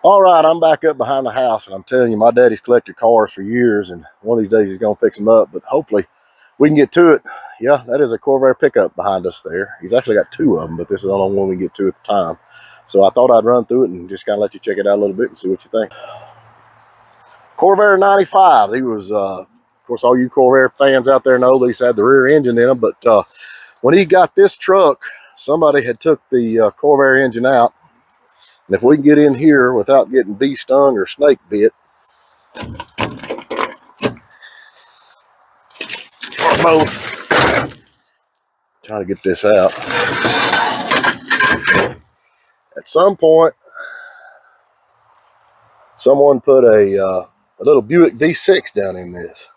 All right, I'm back up behind the house, and I'm telling you, my daddy's collected cars for years, and one of these days he's going to fix them up, but hopefully we can get to it. Yeah, that is a Corvair pickup behind us there. He's actually got two of them, but this is the only one we get to at the time. So I thought I'd run through it and just kind of let you check it out a little bit and see what you think. Corvair 95. He was, of course, all you Corvair fans out there know these had the rear engine in them, but when he got this truck, somebody had took the Corvair engine out. And if we can get in here without getting bee stung or snake bit, or both, trying to get this out. At some point, someone put a little Buick V6 down in this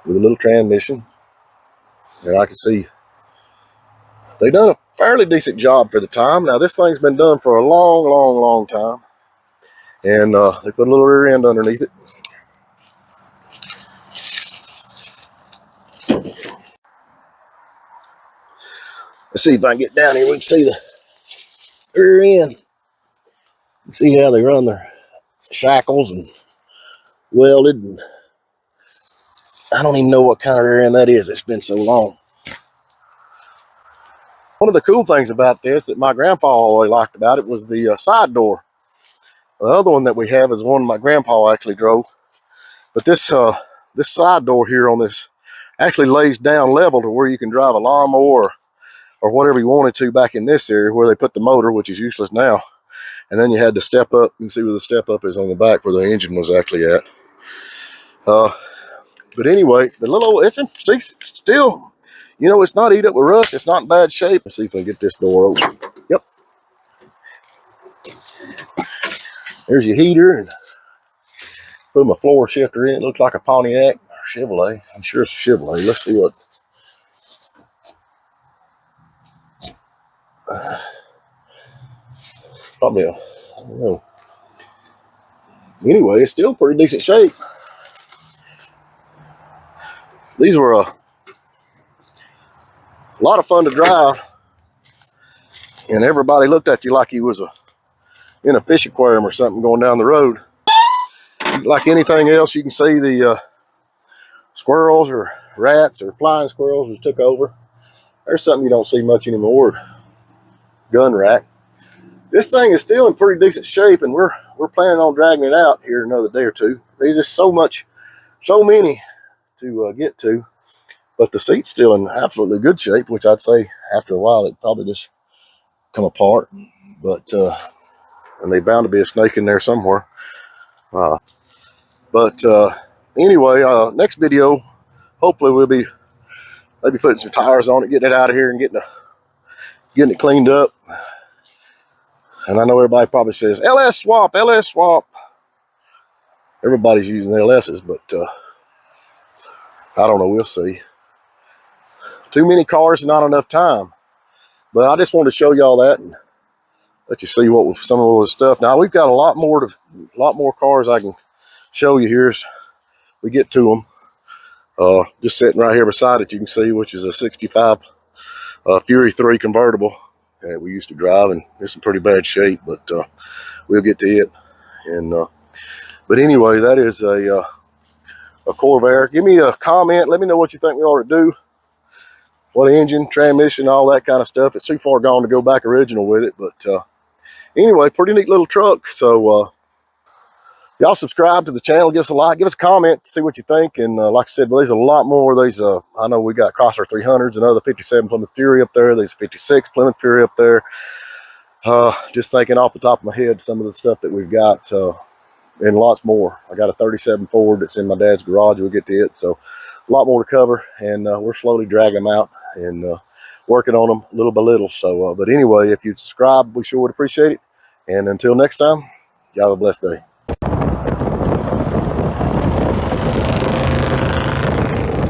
with a little transmission, and I can see they done a fairly decent job for the time. Now this thing's been done for a long time, and they put a little rear end underneath it. Let's see if I can get down here. We can see the rear end. You can see how they run their shackles and welded, and I don't even know what kind of rear end that is. It's been so long. One of the cool things about this that my grandpa always liked about it was the side door. The other one that we have is one my grandpa actually drove. But this this side door here on this actually lays down level to where you can drive a lawnmower or whatever you wanted to back in this area where they put the motor, which is useless now. And then you had to step up. You can see where the step up is on the back where the engine was actually at. But anyway, the little, it's still, you know, it's not eat up with rust. It's not in bad shape. Let's see if we can get this door open. Yep. There's your heater, and put my floor shifter in. It looks like a Pontiac or Chevrolet. I'm sure it's a Chevrolet. Let's see what. Probably I don't know. Anyway, it's still pretty decent shape. These were a lot of fun to drive, and everybody looked at you like you was in a fish aquarium or something going down the road. Like anything else, you can see the squirrels or rats or flying squirrels who took over. There's something you don't see much anymore. Gun rack. This thing is still in pretty decent shape, and we're planning on dragging it out here another day or two. There's just so many to get to. But the seat's still in absolutely good shape, which I'd say after a while it'd probably just come apart. But and there's bound to be a snake in there somewhere. Anyway, next video, hopefully we'll be maybe putting some tires on it, getting it out of here, and getting it cleaned up. And I know everybody probably says LS swap, LS swap. Everybody's using LSs, but I don't know. We'll see. Too many cars and not enough time. But I just wanted to show y'all that and let you see what some of the stuff. Now we've got a lot more cars I can show you here as we get to them. Just sitting right here beside it, you can see, which is a 65 Fury 3 convertible that we used to drive, and it's in pretty bad shape, but we'll get to it. And but anyway, that is a Corvair. Give me a comment. Let me know what you think we ought to do. What engine, transmission, all that kind of stuff. It's too far gone to go back original with it, but anyway, pretty neat little truck. So y'all subscribe to the channel, give us a like, give us a comment, see what you think. And like I said, well, there's a lot more of these. I know we got Chrysler 300s, another 57 Plymouth Fury up there. There's 56 Plymouth Fury up there. Just thinking off the top of my head, some of the stuff that we've got, and lots more. I got a 37 Ford that's in my dad's garage. We'll get to it. So a lot more to cover, and we're slowly dragging them out and working on them little by little. So, but anyway, if you'd subscribe, we sure would appreciate it. And until next time, y'all have a blessed day.